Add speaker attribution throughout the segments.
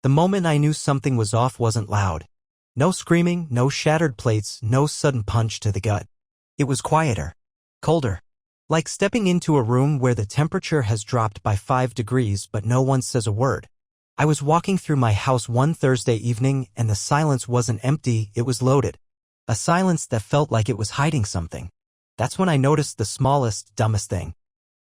Speaker 1: The moment I knew something was off wasn't loud. No screaming, no shattered plates, no sudden punch to the gut. It was quieter. Colder. Like stepping into a room where the temperature has dropped by 5 degrees but no one says a word. I was walking through my house one Thursday evening and the silence wasn't empty, it was loaded. A silence that felt like it was hiding something. That's when I noticed the smallest, dumbest thing.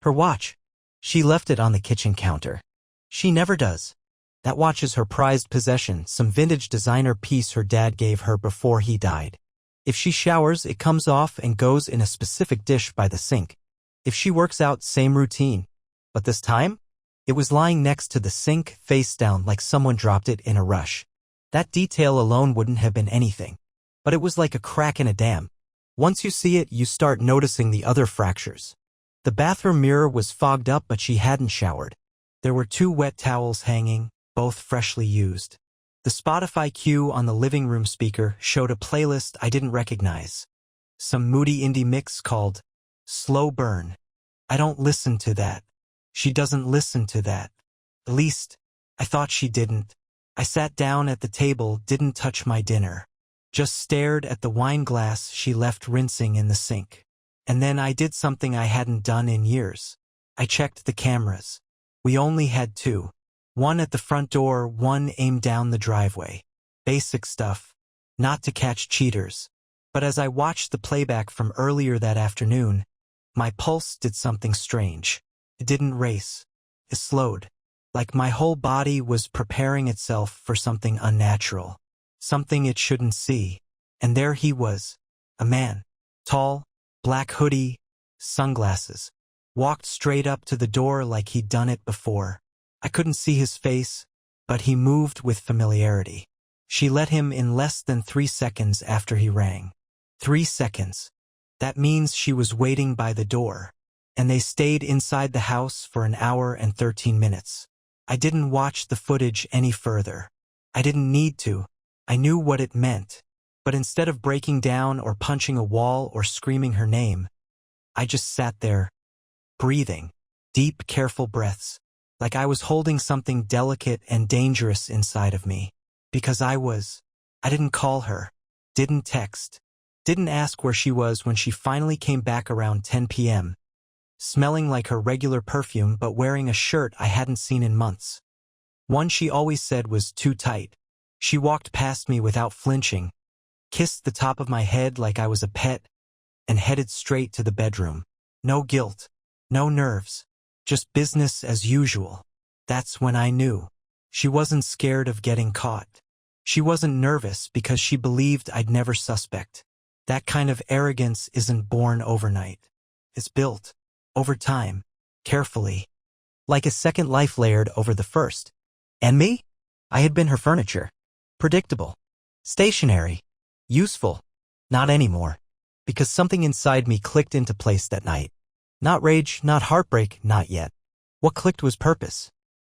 Speaker 1: Her watch. She left it on the kitchen counter. She never does. That watch is her prized possession, some vintage designer piece her dad gave her before he died. If she showers, it comes off and goes in a specific dish by the sink. If she works out, same routine. But this time, it was lying next to the sink, face down like someone dropped it in a rush. That detail alone wouldn't have been anything. But it was like a crack in a dam. Once you see it, you start noticing the other fractures. The bathroom mirror was fogged up, but she hadn't showered. There were 2 wet towels hanging, both freshly used. The Spotify cue on the living room speaker showed a playlist I didn't recognize. Some moody indie mix called Slow Burn. I don't listen to that. She doesn't listen to that. At least, I thought she didn't. I sat down at the table, didn't touch my dinner. Just stared at the wine glass she left rinsing in the sink. And then I did something I hadn't done in years. I checked the cameras. We only had 2. One at the front door, one aimed down the driveway. Basic stuff. Not to catch cheaters. But as I watched the playback from earlier that afternoon, my pulse did something strange. It didn't race. It slowed. Like my whole body was preparing itself for something unnatural. Something it shouldn't see. And there he was. A man. Tall, black hoodie, sunglasses. Walked straight up to the door like he'd done it before. I couldn't see his face, but he moved with familiarity. She let him in less than 3 seconds after he rang. 3 seconds. That means she was waiting by the door. And they stayed inside the house for an hour and 13 minutes. I didn't watch the footage any further. I didn't need to. I knew what it meant. But instead of breaking down or punching a wall or screaming her name, I just sat there, breathing, deep, careful breaths, like I was holding something delicate and dangerous inside of me. Because I didn't call her, didn't text, didn't ask where she was when she finally came back around 10 p.m., smelling like her regular perfume but wearing a shirt I hadn't seen in months. One she always said was too tight. She walked past me without flinching, kissed the top of my head like I was a pet, and headed straight to the bedroom. No guilt, no nerves, just business as usual. That's when I knew. She wasn't scared of getting caught. She wasn't nervous because she believed I'd never suspect. That kind of arrogance isn't born overnight. It's built, over time, carefully, like a second life layered over the first. And me? I had been her furniture. Predictable. Stationary. Useful. Not anymore. Because something inside me clicked into place that night. Not rage, not heartbreak, not yet. What clicked was purpose.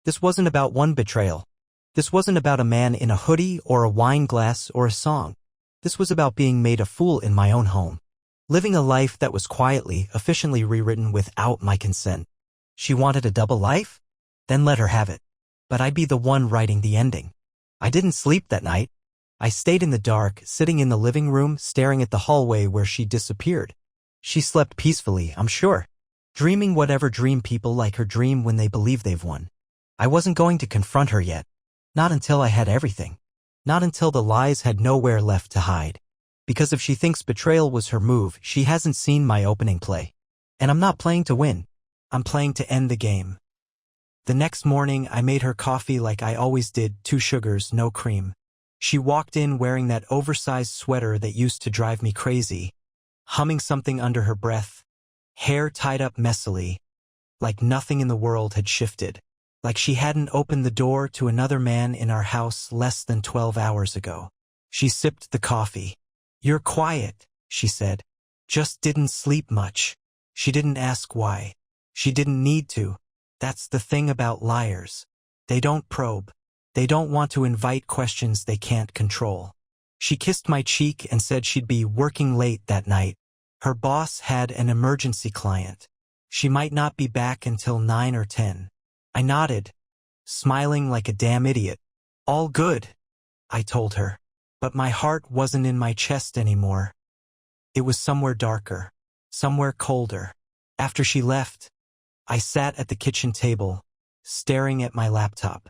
Speaker 1: This wasn't about one betrayal. This wasn't about a man in a hoodie or a wine glass or a song. This was about being made a fool in my own home. Living a life that was quietly, efficiently rewritten without my consent. She wanted a double life? Then let her have it. But I'd be the one writing the ending. I didn't sleep that night. I stayed in the dark, sitting in the living room, staring at the hallway where she disappeared. She slept peacefully, I'm sure. Dreaming whatever dream people like her dream when they believe they've won. I wasn't going to confront her yet. Not until I had everything. Not until the lies had nowhere left to hide. Because if she thinks betrayal was her move, she hasn't seen my opening play. And I'm not playing to win. I'm playing to end the game. The next morning, I made her coffee like I always did, 2 sugars, no cream. She walked in wearing that oversized sweater that used to drive me crazy, humming something under her breath, hair tied up messily, like nothing in the world had shifted, like she hadn't opened the door to another man in our house less than 12 hours ago. She sipped the coffee. "You're quiet," she said. "Just didn't sleep much." She didn't ask why. She didn't need to. That's the thing about liars. They don't probe. They don't want to invite questions they can't control. She kissed my cheek and said she'd be working late that night. Her boss had an emergency client. She might not be back until 9 or 10. I nodded, smiling like a damn idiot. All good, I told her. But my heart wasn't in my chest anymore. It was somewhere darker, somewhere colder. After she left, I sat at the kitchen table, staring at my laptop.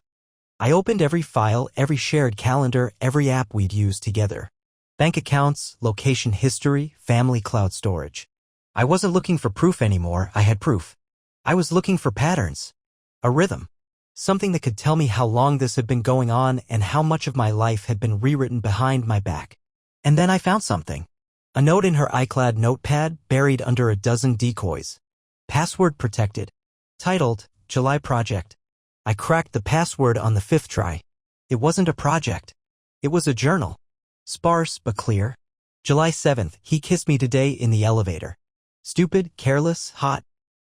Speaker 1: I opened every file, every shared calendar, every app we'd used together. Bank accounts, location history, family cloud storage. I wasn't looking for proof anymore, I had proof. I was looking for patterns. A rhythm. Something that could tell me how long this had been going on and how much of my life had been rewritten behind my back. And then I found something. A note in her iCloud notepad buried under a dozen decoys. Password protected. Titled, July Project. I cracked the password on the 5th try. It wasn't a project. It was a journal. Sparse but clear. July 7th, he kissed me today in the elevator. Stupid, careless, hot.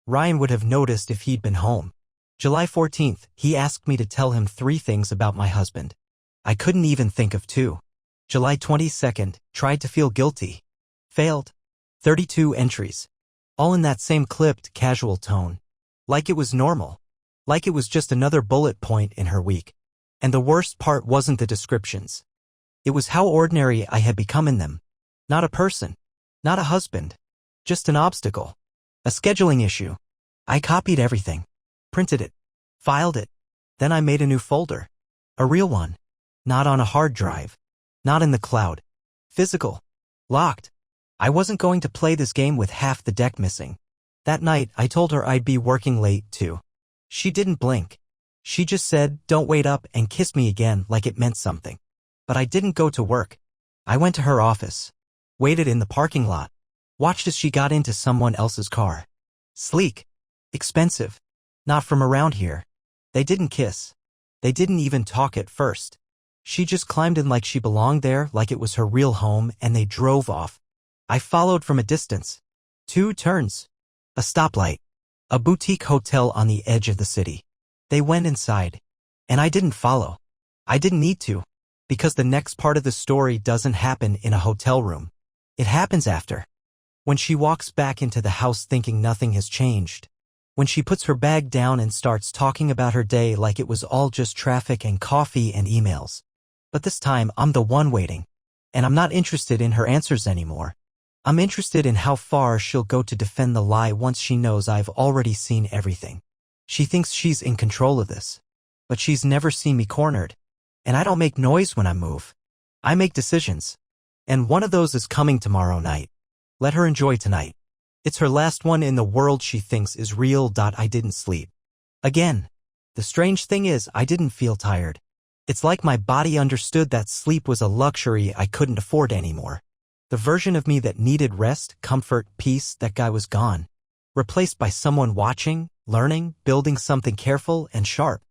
Speaker 1: Ryan would have noticed if he'd been home. July 14th, he asked me to tell him 3 things about my husband. I couldn't even think of 2. July 22nd, tried to feel guilty. Failed. 32 entries. All in that same clipped, casual tone. Like it was normal. Like it was just another bullet point in her week. And the worst part wasn't the descriptions. It was how ordinary I had become in them. Not a person. Not a husband. Just an obstacle. A scheduling issue. I copied everything. Printed it. Filed it. Then I made a new folder. A real one. Not on a hard drive. Not in the cloud. Physical. Locked. I wasn't going to play this game with half the deck missing. That night, I told her I'd be working late, too. She didn't blink. She just said, don't wait up, and kissed me again like it meant something. But I didn't go to work. I went to her office. Waited in the parking lot. Watched as she got into someone else's car. Sleek. Expensive. Not from around here. They didn't kiss. They didn't even talk at first. She just climbed in like she belonged there, like it was her real home, and they drove off. I followed from a distance. 2 turns. A stoplight. A boutique hotel on the edge of the city. They went inside. And I didn't follow. I didn't need to. Because the next part of the story doesn't happen in a hotel room. It happens after. When she walks back into the house thinking nothing has changed. When she puts her bag down and starts talking about her day like it was all just traffic and coffee and emails. But this time, I'm the one waiting. And I'm not interested in her answers anymore. I'm interested in how far she'll go to defend the lie once she knows I've already seen everything. She thinks she's in control of this. But she's never seen me cornered. And I don't make noise when I move. I make decisions. And one of those is coming tomorrow night. Let her enjoy tonight. It's her last one in the world she thinks is real. I didn't sleep. Again. The strange thing is I didn't feel tired. It's like my body understood that sleep was a luxury I couldn't afford anymore. The version of me that needed rest, comfort, peace, that guy was gone. Replaced by someone watching, learning, building something careful and sharp.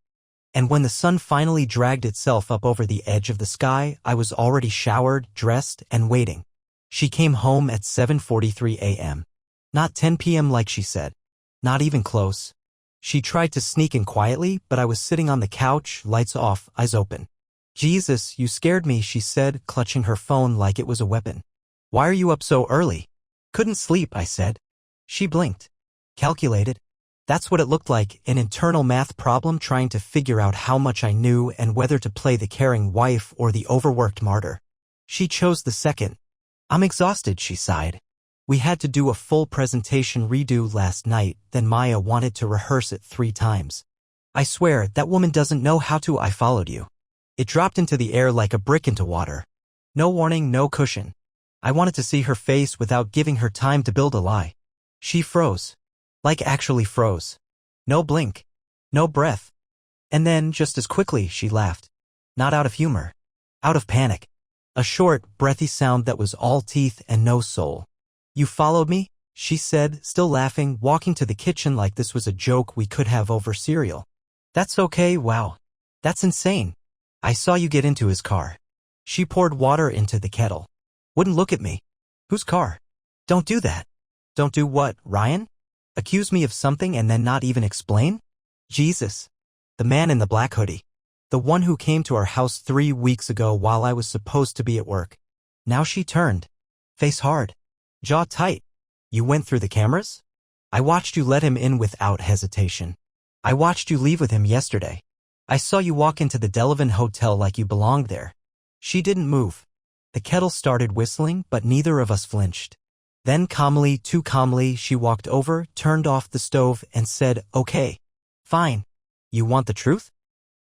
Speaker 1: And when the sun finally dragged itself up over the edge of the sky, I was already showered, dressed, and waiting. She came home at 7:43 a.m. Not 10 p.m. like she said. Not even close. She tried to sneak in quietly, but I was sitting on the couch, lights off, eyes open. Jesus, you scared me, she said, clutching her phone like it was a weapon. Why are you up so early? Couldn't sleep, I said. She blinked. Calculated. That's what it looked like, an internal math problem trying to figure out how much I knew and whether to play the caring wife or the overworked martyr. She chose the second. I'm exhausted, she sighed. We had to do a full presentation redo last night, then Maya wanted to rehearse it 3 times. I swear, that woman doesn't know how to. I followed you. It dropped into the air like a brick into water. No warning, no cushion. I wanted to see her face without giving her time to build a lie. She froze. Like actually froze. No blink. No breath. And then, just as quickly, she laughed. Not out of humor. Out of panic. A short, breathy sound that was all teeth and no soul. You followed me? She said, still laughing, walking to the kitchen like this was a joke we could have over cereal. That's okay, wow. That's insane. I saw you get into his car. She poured water into the kettle. Wouldn't look at me. Whose car? Don't do that. Don't do what, Ryan? Accuse me of something and then not even explain? Jesus. The man in the black hoodie. The one who came to our house 3 weeks ago while I was supposed to be at work. Now she turned. Face hard. Jaw tight. You went through the cameras? I watched you let him in without hesitation. I watched you leave with him yesterday. I saw you walk into the Delavan Hotel like you belonged there. She didn't move. The kettle started whistling, but neither of us flinched. Then calmly, too calmly, she walked over, turned off the stove, and said, "Okay. Fine. You want the truth?"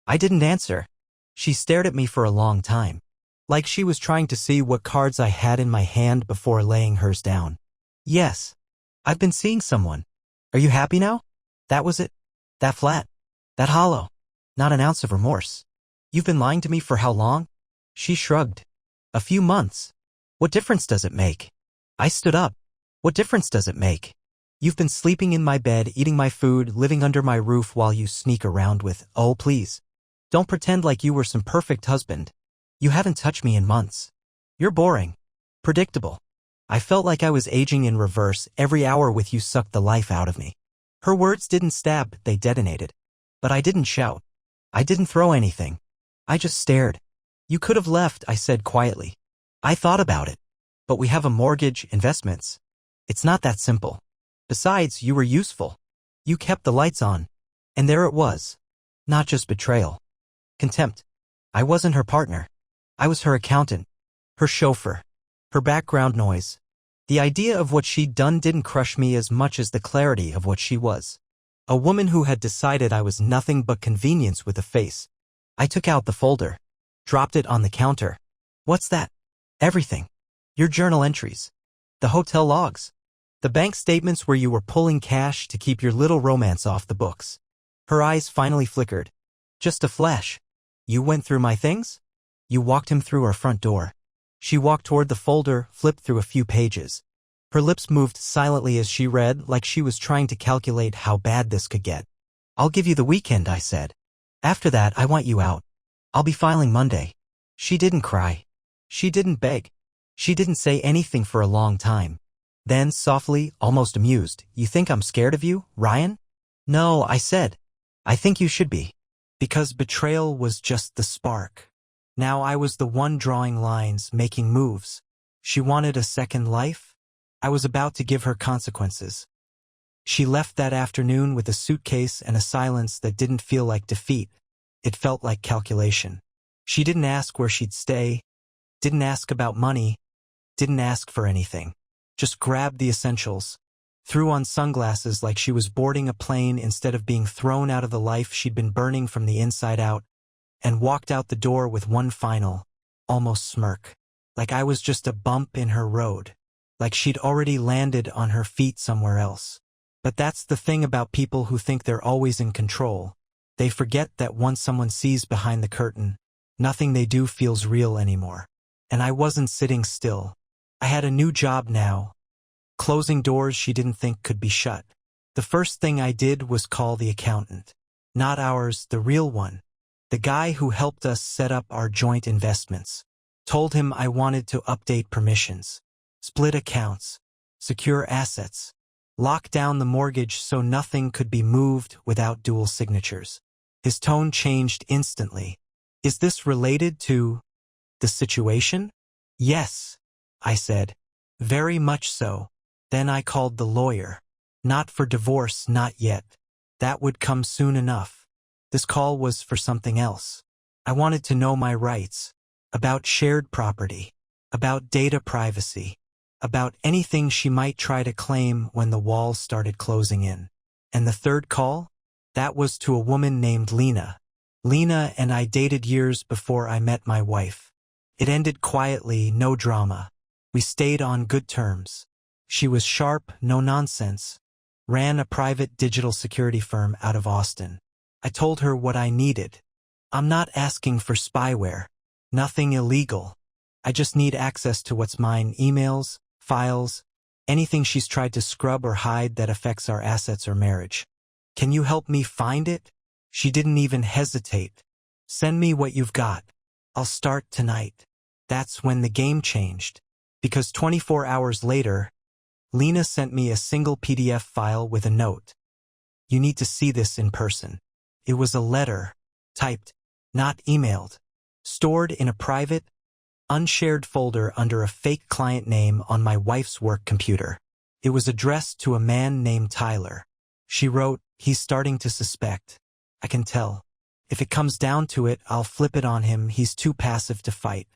Speaker 1: I didn't answer. She stared at me for a long time, like she was trying to see what cards I had in my hand before laying hers down. "Yes. I've been seeing someone. Are you happy now? That was it? That flat? That hollow? Not an ounce of remorse. You've been lying to me for how long?" She shrugged. "A few months. What difference does it make?" I stood up. "What difference does it make? You've been sleeping in my bed, eating my food, living under my roof while you sneak around with, oh please. Don't pretend like you were some perfect husband. You haven't touched me in months. You're boring. Predictable. I felt like I was aging in reverse. Every hour with you sucked the life out of me." Her words didn't stab, they detonated. But I didn't shout. I didn't throw anything. I just stared. "You could have left," I said quietly. "I thought about it. But we have a mortgage, investments. It's not that simple. Besides, you were useful. You kept the lights on. And there it was. Not just betrayal. Contempt. I wasn't her partner. I was her accountant. Her chauffeur. Her background noise. The idea of what she'd done didn't crush me as much as the clarity of what she was. A woman who had decided I was nothing but convenience with a face. I took out the folder. Dropped it on the counter. "What's that?" "Everything. Your journal entries. The hotel logs. The bank statements where you were pulling cash to keep your little romance off the books." Her eyes finally flickered. "Just a flash. You went through my things?" "You walked him through our front door." She walked toward the folder, flipped through a few pages. Her lips moved silently as she read, like she was trying to calculate how bad this could get. "I'll give you the weekend," I said. "After that, I want you out. I'll be filing Monday." She didn't cry. She didn't beg. She didn't say anything for a long time. Then, softly, almost amused, "You think I'm scared of you, Ryan?" "No," I said. "I think you should be." Because betrayal was just the spark. Now I was the one drawing lines, making moves. She wanted a second life? I was about to give her consequences. She left that afternoon with a suitcase and a silence that didn't feel like defeat. It felt like calculation. She didn't ask where she'd stay, didn't ask about money, didn't ask for anything. Just grabbed the essentials, threw on sunglasses like she was boarding a plane instead of being thrown out of the life she'd been burning from the inside out, and walked out the door with one final, almost smirk. Like I was just a bump in her road. Like she'd already landed on her feet somewhere else. But that's the thing about people who think they're always in control. They forget that once someone sees behind the curtain, nothing they do feels real anymore. And I wasn't sitting still. I had a new job now, closing doors she didn't think could be shut. The first thing I did was call the accountant. Not ours, the real one. The guy who helped us set up our joint investments. Told him I wanted to update permissions, split accounts, secure assets, lock down the mortgage so nothing could be moved without dual signatures. His tone changed instantly. "Is this related to the situation?" "Yes," I said. "Very much so." Then I called the lawyer. Not for divorce, not yet. That would come soon enough. This call was for something else. I wanted to know my rights. About shared property. About data privacy. About anything she might try to claim when the walls started closing in. And the third call? That was to a woman named Lena. Lena and I dated years before I met my wife. It ended quietly, no drama. We stayed on good terms. She was sharp, no nonsense. Ran a private digital security firm out of Austin. I told her what I needed. I'm not asking for spyware. Nothing illegal. I just need access to what's mine, emails, files, anything she's tried to scrub or hide that affects our assets or marriage. Can you help me find it? She didn't even hesitate. Send me what you've got. I'll start tonight. That's when the game changed. Because 24 hours later, Lena sent me a single PDF file with a note. You need to see this in person. It was a letter, typed, not emailed, stored in a private, unshared folder under a fake client name on my wife's work computer. It was addressed to a man named Tyler. She wrote, "He's starting to suspect. I can tell. If it comes down to it, I'll flip it on him. He's too passive to fight.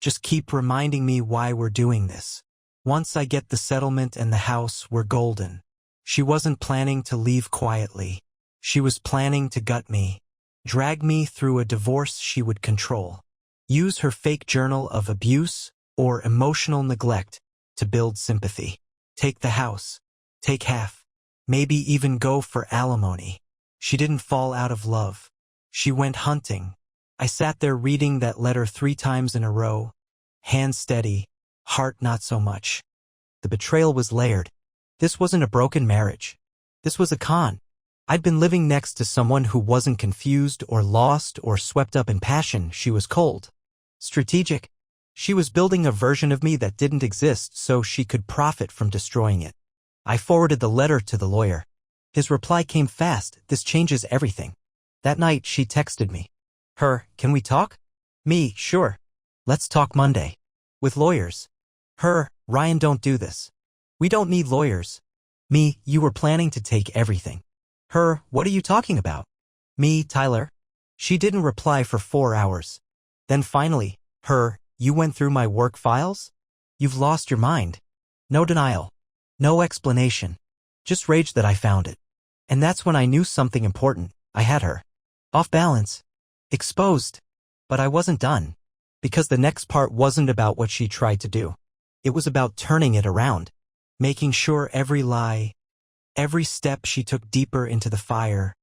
Speaker 1: Just keep reminding me why we're doing this. Once I get the settlement and the house, we're golden. She wasn't planning to leave quietly. She was planning to gut me, drag me through a divorce she would control, use her fake journal of abuse or emotional neglect to build sympathy. Take the house, take half, maybe even go for alimony. She didn't fall out of love. She went hunting. I sat there reading that letter 3 times in a row, hand steady, heart not so much. The betrayal was layered. This wasn't a broken marriage. This was a con. I'd been living next to someone who wasn't confused or lost or swept up in passion. She was cold, strategic. She was building a version of me that didn't exist so she could profit from destroying it. I forwarded the letter to the lawyer. His reply came fast. This changes everything. That night, she texted me. Her, can we talk? Me, sure. Let's talk Monday. With lawyers. Her, Ryan, don't do this. We don't need lawyers. Me, you were planning to take everything. Her, what are you talking about? Me, Tyler. She didn't reply for 4 hours. Then finally, her, you went through my work files? You've lost your mind. No denial. No explanation. Just rage that I found it. And that's when I knew something important. I had her. Off balance. Exposed. But I wasn't done. Because the next part wasn't about what she tried to do. It was about turning it around. Making sure every lie, every step she took deeper into the fire,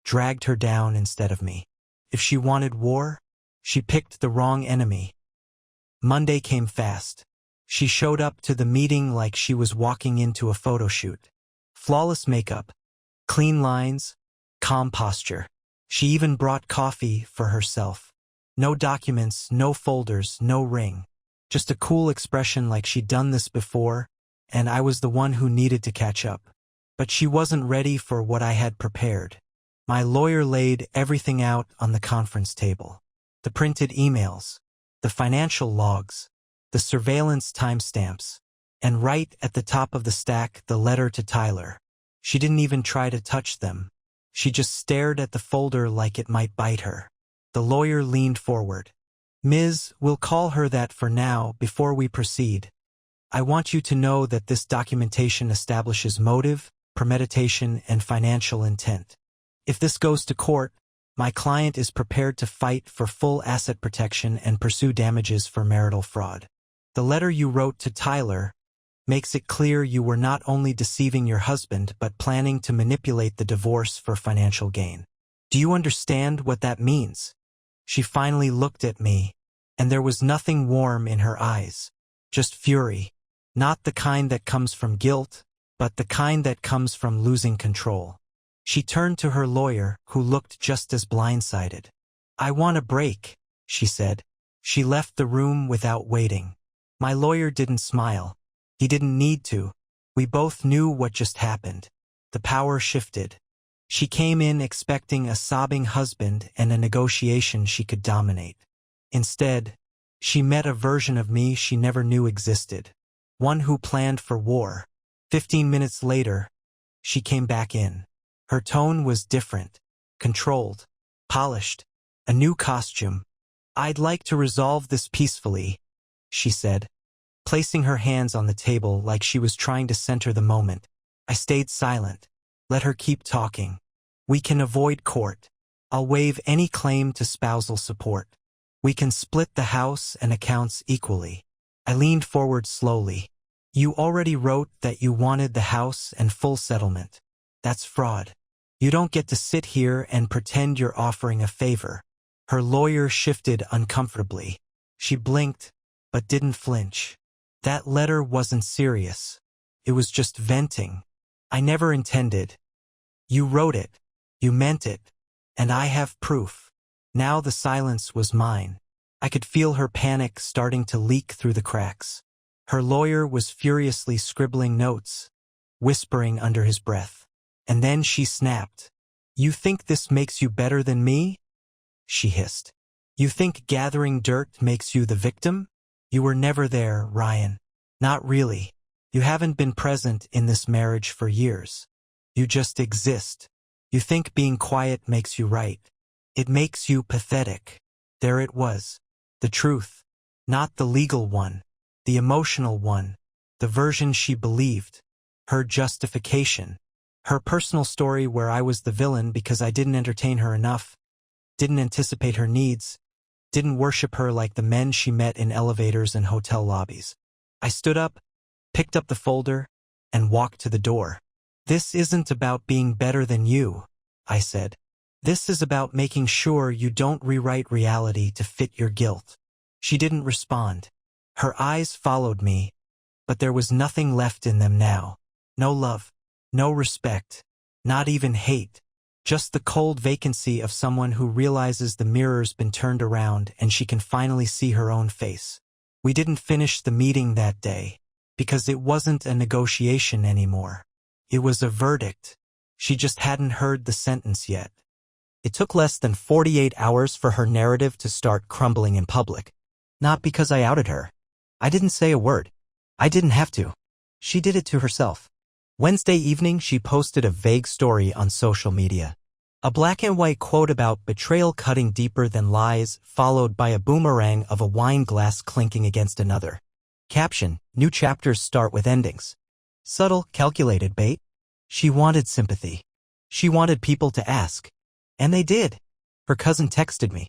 Speaker 1: dragged her down instead of me. If she wanted war, she picked the wrong enemy. Monday came fast. She showed up to the meeting like she was walking into a photo shoot. Flawless makeup, clean lines, calm posture. She even brought coffee for herself. No documents, no folders, no ring. Just a cool expression like she'd done this before, and I was the one who needed to catch up. But she wasn't ready for what I had prepared. My lawyer laid everything out on the conference table. The printed emails, the financial logs, the surveillance timestamps, and right at the top of the stack, the letter to Tyler. She didn't even try to touch them. She just stared at the folder like it might bite her. The lawyer leaned forward. Ms., we'll call her that for now before we proceed. I want you to know that this documentation establishes motive, premeditation, and financial intent. If this goes to court, my client is prepared to fight for full asset protection and pursue damages for marital fraud. The letter you wrote to Tyler makes it clear you were not only deceiving your husband but planning to manipulate the divorce for financial gain. Do you understand what that means? She finally looked at me, and there was nothing warm in her eyes, just fury. Not the kind that comes from guilt, but the kind that comes from losing control. She turned to her lawyer, who looked just as blindsided. I want a break, she said. She left the room without waiting. My lawyer didn't smile. He didn't need to. We both knew what just happened. The power shifted. She came in expecting a sobbing husband and a negotiation she could dominate. Instead, she met a version of me she never knew existed. One who planned for war. 15 minutes later, she came back in. Her tone was different, controlled, polished, a new costume. I'd like to resolve this peacefully, she said, placing her hands on the table like she was trying to center the moment. I stayed silent. Let her keep talking. We can avoid court. I'll waive any claim to spousal support. We can split the house and accounts equally. I leaned forward slowly. You already wrote that you wanted the house and full settlement. That's fraud. You don't get to sit here and pretend you're offering a favor. Her lawyer shifted uncomfortably. She blinked, but didn't flinch. That letter wasn't serious. It was just venting. I never intended. You wrote it. You meant it. And I have proof. Now the silence was mine. I could feel her panic starting to leak through the cracks. Her lawyer was furiously scribbling notes, whispering under his breath. And then she snapped. You think this makes you better than me? She hissed. You think gathering dirt makes you the victim? You were never there, Ryan. Not really. You haven't been present in this marriage for years. You just exist. You think being quiet makes you right. It makes you pathetic. There it was. The truth. Not the legal one. The emotional one. The version she believed. Her justification. Her personal story where I was the villain because I didn't entertain her enough. Didn't anticipate her needs. Didn't worship her like the men she met in elevators and hotel lobbies. I stood up, picked up the folder, and walked to the door. This isn't about being better than you, I said. This is about making sure you don't rewrite reality to fit your guilt. She didn't respond. Her eyes followed me, but there was nothing left in them now. No love, no respect, not even hate. Just the cold vacancy of someone who realizes the mirror's been turned around and she can finally see her own face. We didn't finish the meeting that day, because it wasn't a negotiation anymore. It was a verdict. She just hadn't heard the sentence yet. It took less than 48 hours for her narrative to start crumbling in public. Not because I outed her. I didn't say a word. I didn't have to. She did it to herself. Wednesday evening, she posted a vague story on social media. A black and white quote about betrayal cutting deeper than lies, followed by a boomerang of a wine glass clinking against another. Caption: new chapters start with endings. Subtle, calculated bait. She wanted sympathy. She wanted people to ask. And they did. Her cousin texted me.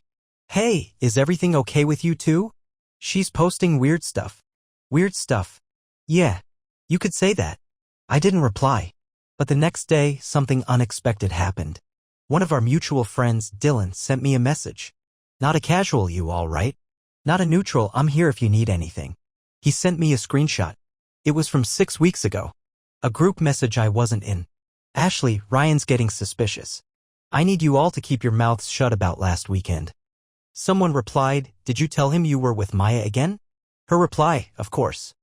Speaker 1: Hey, is everything okay with you too? She's posting weird stuff. Weird stuff. Yeah, you could say that. I didn't reply. But the next day, something unexpected happened. One of our mutual friends, Dylan, sent me a message. Not a casual "you all right?" Not a neutral "I'm here if you need anything." He sent me a screenshot. It was from 6 weeks ago. A group message I wasn't in. Ashley, Ryan's getting suspicious. I need you all to keep your mouths shut about last weekend. Someone replied, did you tell him you were with Maya again? Her reply, of course.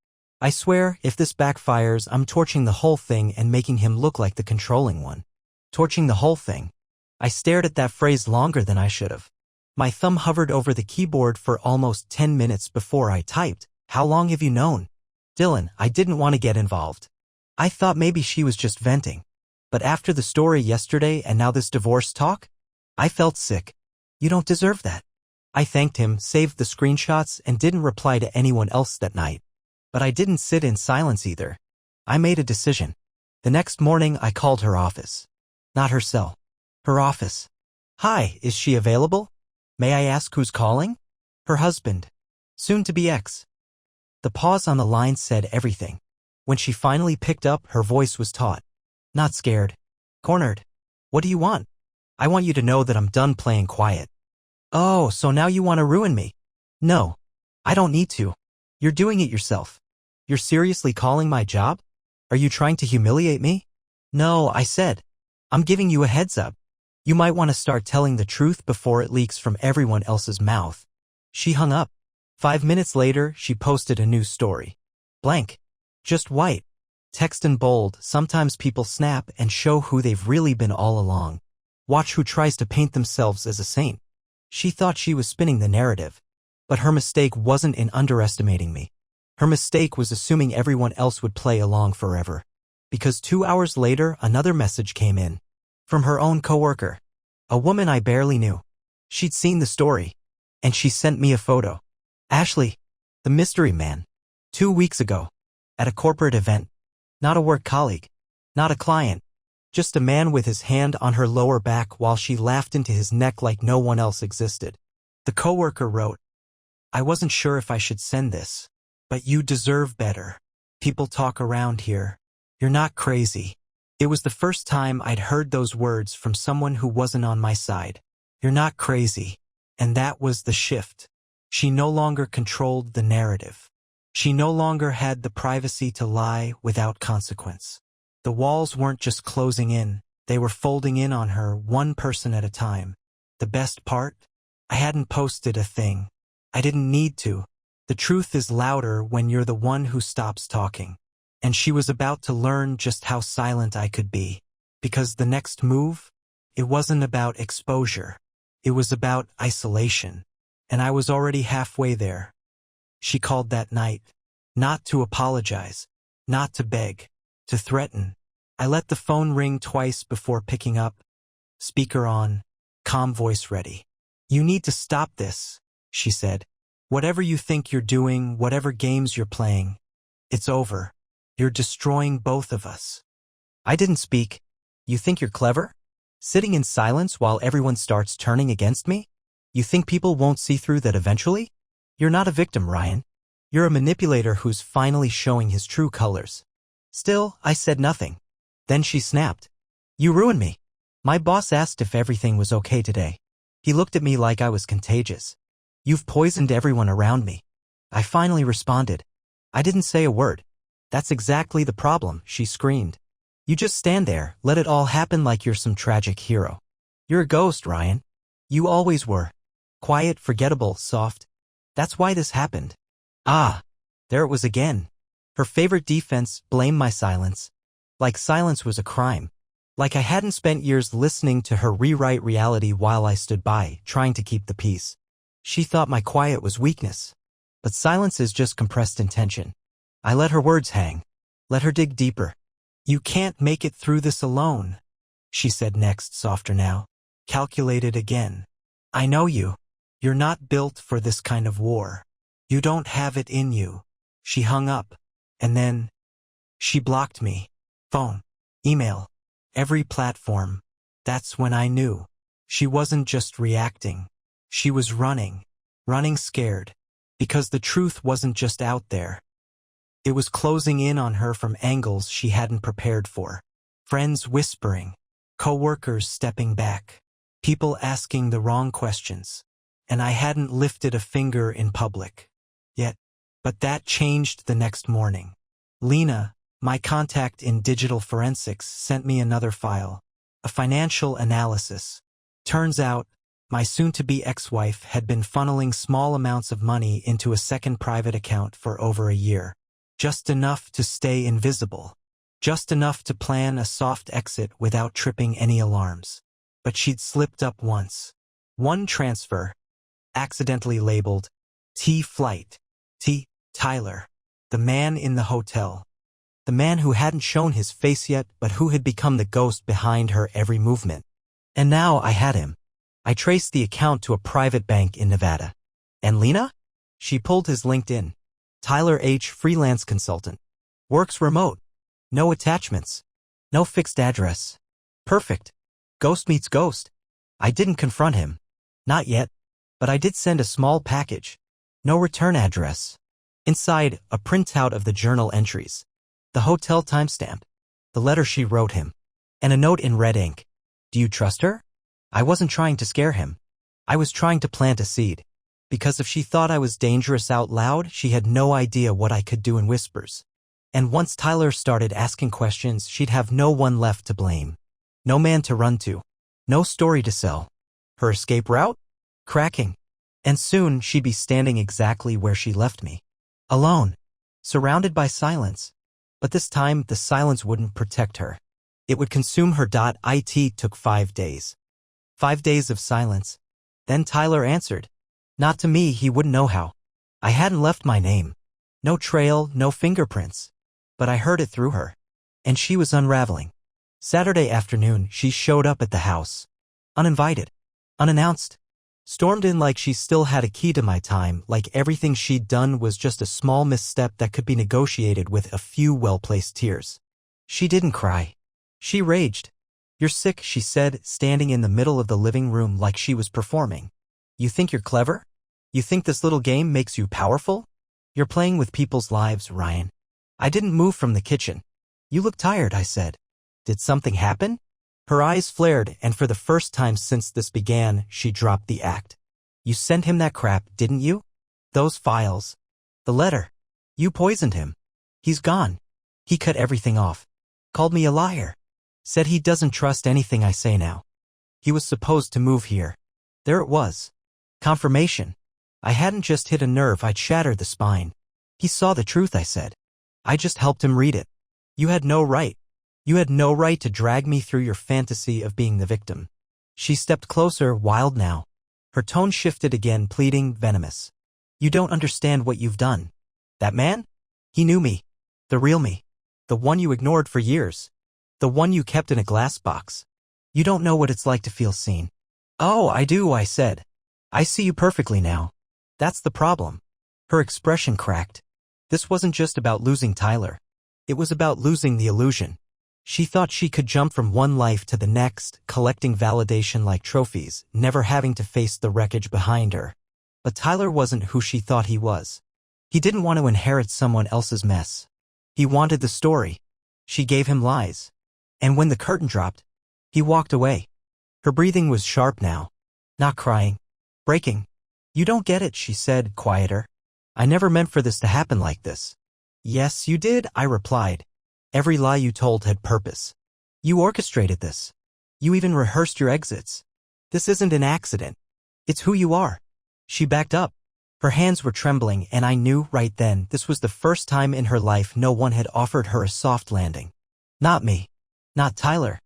Speaker 1: I swear, if this backfires, I'm torching the whole thing and making him look like the controlling one. Torching the whole thing. I stared at that phrase longer than I should have. My thumb hovered over the keyboard for almost 10 minutes before I typed, how long have you known? Dylan, I didn't want to get involved. I thought maybe she was just venting. But after the story yesterday and now this divorce talk, I felt sick. You don't deserve that. I thanked him, saved the screenshots, and didn't reply to anyone else that night. But I didn't sit in silence either. I made a decision. The next morning, I called her office. Not her cell. Her office. Hi, is she available? May I ask who's calling? Her husband. Soon-to-be ex. The pause on the line said everything. When she finally picked up, her voice was taut. Not scared. Cornered. What do you want? I want you to know that I'm done playing quiet. Oh, so now you want to ruin me? No. I don't need to. You're doing it yourself. You're seriously calling my job? Are you trying to humiliate me? No, I said. I'm giving you a heads up. You might want to start telling the truth before it leaks from everyone else's mouth. She hung up. 5 minutes later, she posted a new story. Blank. Just white. Text in bold. Sometimes people snap and show who they've really been all along. Watch who tries to paint themselves as a saint. She thought she was spinning the narrative. But her mistake wasn't in underestimating me. Her mistake was assuming everyone else would play along forever. Because 2 hours later, another message came in. From her own coworker. A woman I barely knew. She'd seen the story. And she sent me a photo. Ashley, the mystery man. 2 weeks ago. At a corporate event. Not a work colleague. Not a client. Just a man with his hand on her lower back while she laughed into his neck like no one else existed. The coworker wrote, I wasn't sure if I should send this. But you deserve better. People talk around here. You're not crazy. It was the first time I'd heard those words from someone who wasn't on my side. You're not crazy. And that was the shift. She no longer controlled the narrative. She no longer had the privacy to lie without consequence. The walls weren't just closing in, they were folding in on her, one person at a time. The best part? I hadn't posted a thing. I didn't need to. The truth is louder when you're the one who stops talking. And she was about to learn just how silent I could be. Because the next move? It wasn't about exposure. It was about isolation. And I was already halfway there. She called that night. Not to apologize. Not to beg. To threaten. I let the phone ring twice before picking up. Speaker on. calm voice ready. "You need to stop this," she said. "Whatever you think you're doing, whatever games you're playing, it's over. You're destroying both of us." I didn't speak. "You think you're clever? Sitting in silence while everyone starts turning against me? You think people won't see through that eventually? You're not a victim, Ryan. You're a manipulator who's finally showing his true colors." Still, I said nothing. Then she snapped. "You ruined me. My boss asked if everything was okay today. He looked at me like I was contagious. You've poisoned everyone around me." I finally responded. "I didn't say a word." "That's exactly the problem," she screamed. "You just stand there, let it all happen like you're some tragic hero. You're a ghost, Ryan. You always were. Quiet, forgettable, soft. That's why this happened." Ah, there it was again. Her favorite defense, blame my silence. Like silence was a crime. Like I hadn't spent years listening to her rewrite reality while I stood by, trying to keep the peace. She thought my quiet was weakness. But silence is just compressed intention. I let her words hang. Let her dig deeper. "You can't make it through this alone," she said next, softer now. Calculated again. "I know you. You're not built for this kind of war. You don't have it in you." She hung up. And then she blocked me. Phone, email, every platform. That's when I knew. She wasn't just reacting. She was running. Running scared. Because the truth wasn't just out there. It was closing in on her from angles she hadn't prepared for. Friends whispering. Co-workers stepping back. People asking the wrong questions. And I hadn't lifted a finger in public. Yet. But that changed the next morning. Lena, my contact in digital forensics, sent me another file. A financial analysis. Turns out, my soon-to-be ex-wife had been funneling small amounts of money into a second private account for over a year. Just enough to stay invisible. Just enough to plan a soft exit without tripping any alarms. But she'd slipped up once. One transfer, accidentally labeled T-Flight. Tyler, the man in the hotel. The man who hadn't shown his face yet, but who had become the ghost behind her every movement. And now I had him. I traced the account to a private bank in Nevada. And Lena? She pulled his LinkedIn. Tyler H. freelance consultant. Works remote. No attachments. No fixed address. Perfect. Ghost meets ghost. I didn't confront him. Not yet. But I did send a small package. No return address. Inside, a printout of the journal entries. The hotel timestamp. The letter she wrote him. And a note in red ink. "Do you trust her?" I wasn't trying to scare him. I was trying to plant a seed. Because if she thought I was dangerous out loud, she had no idea what I could do in whispers. And once Tyler started asking questions, she'd have no one left to blame. No man to run to. No story to sell. Her escape route? Cracking. And soon she'd be standing exactly where she left me. Alone. Surrounded by silence. But this time, the silence wouldn't protect her. It would consume her. It took 5 days. 5 days of silence. Then Tyler answered. Not to me, he wouldn't know how. I hadn't left my name. No trail, no fingerprints. But I heard it through her. And she was unraveling. Saturday afternoon, she showed up at the house. Uninvited. Unannounced. Stormed in like she still had a key to my time, like everything she'd done was just a small misstep that could be negotiated with a few well-placed tears. She didn't cry. She raged. "You're sick," she said, standing in the middle of the living room like she was performing. "You think you're clever? You think this little game makes you powerful? You're playing with people's lives, Ryan." I didn't move from the kitchen. "You look tired," I said. "Did something happen?" Her eyes flared, and for the first time since this began, she dropped the act. "You sent him that crap, didn't you? Those files. The letter. You poisoned him. He's gone. He cut everything off. Called me a liar. Said he doesn't trust anything I say now. He was supposed to move here." There it was. Confirmation. I hadn't just hit a nerve, I'd shattered the spine. "He saw the truth," I said. "I just helped him read it. You had no right. You had no right to drag me through your fantasy of being the victim." She stepped closer, wild now. Her tone shifted again, pleading, venomous. "You don't understand what you've done. That man? He knew me. The real me. The one you ignored for years. The one you kept in a glass box. You don't know what it's like to feel seen. Oh, I do, I said. I see you perfectly now. That's the problem. Her expression cracked. This wasn't just about losing Tyler. It was about losing the illusion. She thought she could jump from one life to the next, collecting validation like trophies, never having to face the wreckage behind her. But Tyler wasn't who she thought he was. He didn't want to inherit someone else's mess. He wanted the story. She gave him lies. And when the curtain dropped, he walked away. Her breathing was sharp now. Not crying. Breaking. You don't get it, she said, quieter. I never meant for this to happen like this. Yes, you did, I replied. Every lie you told had purpose. You orchestrated this. You even rehearsed your exits. This isn't an accident. It's who you are. She backed up. Her hands were trembling, and I knew right then this was the first time in her life no one had offered her a soft landing. Not me. Not Tyler.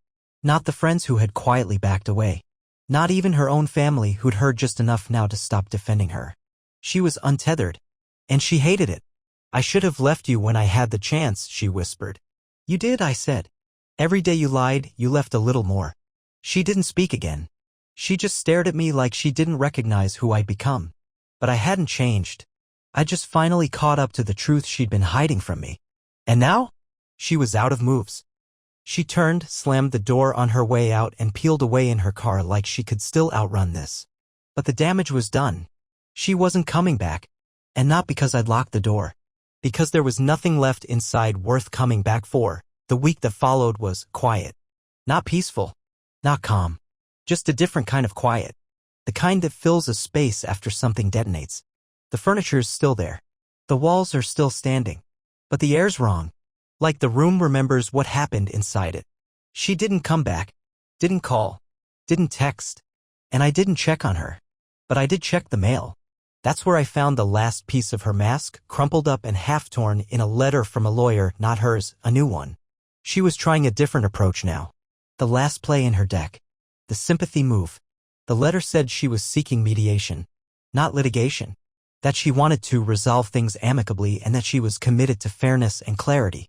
Speaker 1: Not the friends who had quietly backed away. Not even her own family who'd heard just enough now to stop defending her. She was untethered. And she hated it. I should have left you when I had the chance, she whispered. You did, I said. Every day you lied, you left a little more. She didn't speak again. She just stared at me like she didn't recognize who I'd become. But I hadn't changed. I just finally caught up to the truth she'd been hiding from me. And now? She was out of moves. She turned, slammed the door on her way out, and peeled away in her car like she could still outrun this. But the damage was done. She wasn't coming back. And not because I'd locked the door. Because there was nothing left inside worth coming back for. The week that followed was quiet. Not peaceful. Not calm. Just a different kind of quiet. The kind that fills a space after something detonates. The furniture's still there. The walls are still standing. But the air's wrong. Like the room remembers what happened inside it. She didn't come back. Didn't call. Didn't text. And I didn't check on her. But I did check the mail. That's where I found the last piece of her mask, crumpled up and half-torn in a letter from a lawyer, not hers, a new one. She was trying a different approach now. The last play in her deck. The sympathy move. The letter said she was seeking mediation, not litigation. That she wanted to resolve things amicably and that she was committed to fairness and clarity.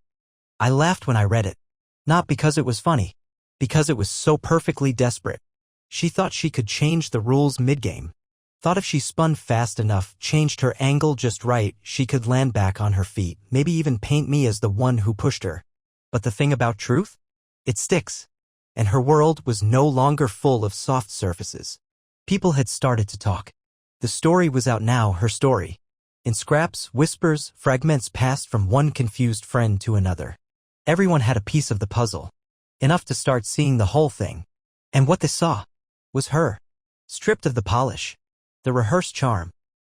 Speaker 1: I laughed when I read it. Not because it was funny. Because it was so perfectly desperate. She thought she could change the rules mid-game. Thought if she spun fast enough, changed her angle just right, she could land back on her feet, maybe even paint me as the one who pushed her. But the thing about truth? It sticks. And her world was no longer full of soft surfaces. People had started to talk. The story was out now, her story. In scraps, whispers, fragments passed from one confused friend to another. Everyone had a piece of the puzzle. Enough to start seeing the whole thing. And what they saw was her. Stripped of the polish. The rehearsed charm.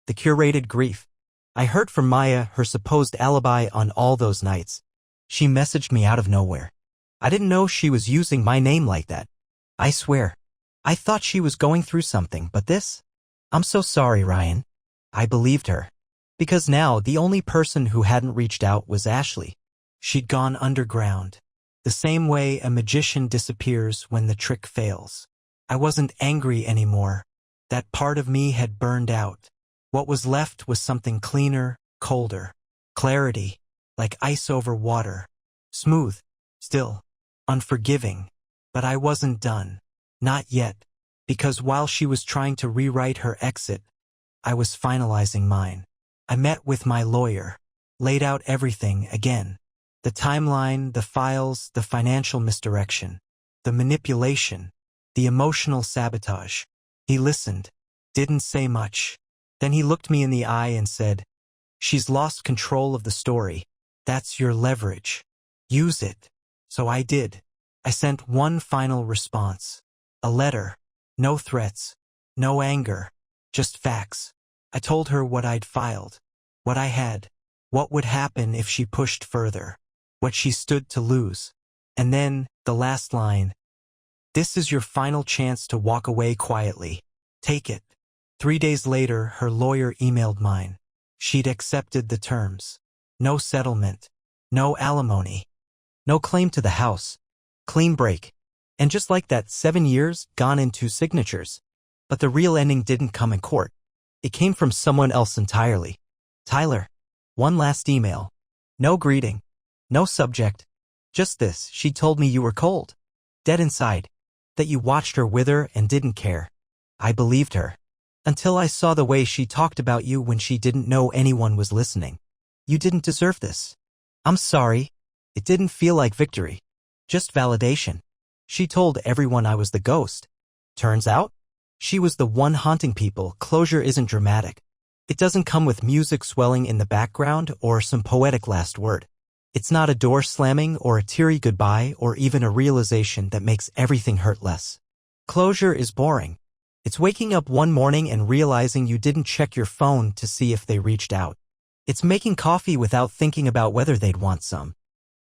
Speaker 1: The curated grief. I heard from Maya, her supposed alibi on all those nights. She messaged me out of nowhere. I didn't know she was using my name like that. I swear. I thought she was going through something, but this? I'm so sorry, Ryan. I believed her. Because now the only person who hadn't reached out was Ashley. She'd gone underground. The same way a magician disappears when the trick fails. I wasn't angry anymore. That part of me had burned out. What was left was something cleaner, colder. Clarity, like ice over water. Smooth, still, unforgiving. But I wasn't done. Not yet. Because while she was trying to rewrite her exit, I was finalizing mine. I met with my lawyer. Laid out everything again. The timeline, the files, the financial misdirection. The manipulation. The emotional sabotage. He listened, didn't say much. Then he looked me in the eye and said, "She's lost control of the story. That's your leverage. Use it." So I did. I sent one final response. A letter. No threats. No anger. Just facts. I told her what I'd filed. What I had. What would happen if she pushed further. What she stood to lose. And then, the last line. "This is your final chance to walk away quietly. Take it." 3 days later, her lawyer emailed mine. She'd accepted the terms. No settlement. No alimony. No claim to the house. Clean break. And just like that, 7 years gone in 2 signatures. But the real ending didn't come in court. It came from someone else entirely. Tyler. One last email. No greeting. No subject. Just this: she told me you were cold. Dead inside. That you watched her wither and didn't care. I believed her. Until I saw the way she talked about you when she didn't know anyone was listening. You didn't deserve this. I'm sorry. It didn't feel like victory. Just validation. She told everyone I was the ghost. Turns out, she was the one haunting people. Closure isn't dramatic. It doesn't come with music swelling in the background or some poetic last word. It's not a door slamming or a teary goodbye or even a realization that makes everything hurt less. Closure is boring. It's waking up one morning and realizing you didn't check your phone to see if they reached out. It's making coffee without thinking about whether they'd want some.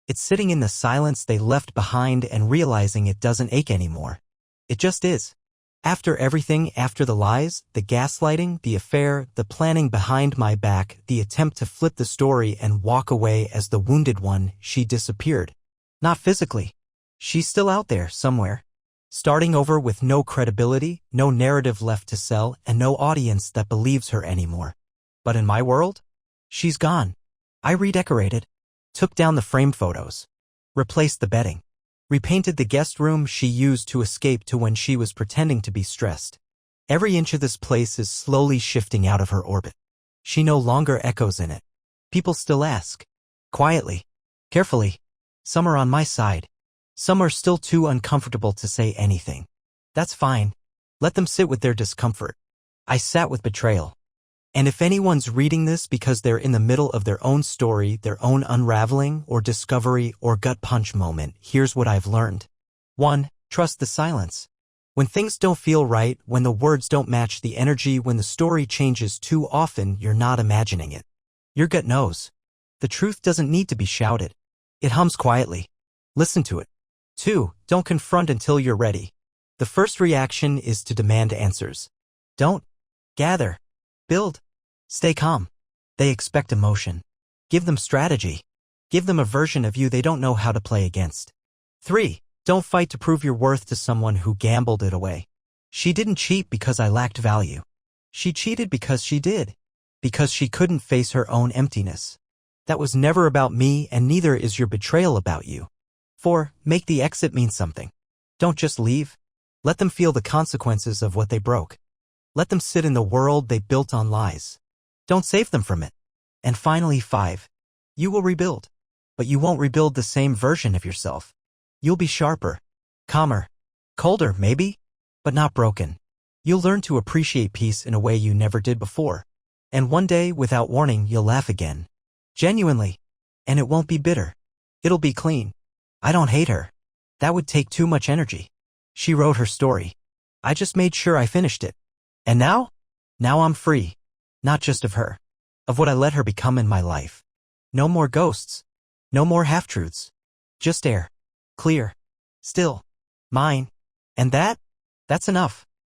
Speaker 1: It's sitting in the silence they left behind and realizing it doesn't ache anymore. It just is. After everything, after the lies, the gaslighting, the affair, the planning behind my back, the attempt to flip the story and walk away as the wounded one, she disappeared. Not physically. She's still out there somewhere. Starting over with no credibility, no narrative left to sell, and no audience that believes her anymore. But in my world, she's gone. I redecorated, took down the framed photos, replaced the bedding, repainted the guest room she used to escape to when she was pretending to be stressed. Every inch of this place is slowly shifting out of her orbit. She no longer echoes in it. People still ask. Quietly. Carefully. Some are on my side. Some are still too uncomfortable to say anything. That's fine. Let them sit with their discomfort. I sat with betrayal. And if anyone's reading this because they're in the middle of their own story, their own unraveling or discovery or gut punch moment, here's what I've learned. 1. Trust the silence. When things don't feel right, when the words don't match the energy, when the story changes too often, you're not imagining it. Your gut knows. The truth doesn't need to be shouted. It hums quietly. Listen to it. 2. Don't confront until you're ready. The first reaction is to demand answers. Don't. Gather. Build. Stay calm. They expect emotion. Give them strategy. Give them a version of you they don't know how to play against. 3. Don't fight to prove your worth to someone who gambled it away. She didn't cheat because I lacked value. She cheated because she did. Because she couldn't face her own emptiness. That was never about me, and neither is your betrayal about you. 4. Make the exit mean something. Don't just leave. Let them feel the consequences of what they broke. Let them sit in the world they built on lies. Don't save them from it. And finally, 5. You will rebuild. But you won't rebuild the same version of yourself. You'll be sharper, calmer, colder maybe, but not broken. You'll learn to appreciate peace in a way you never did before. And one day, without warning, you'll laugh again. Genuinely. And it won't be bitter. It'll be clean. I don't hate her. That would take too much energy. She wrote her story. I just made sure I finished it. And now? Now I'm free. Not just of her. Of what I let her become in my life. No more ghosts. No more half-truths. Just air. Clear. Still. Mine. And that's enough.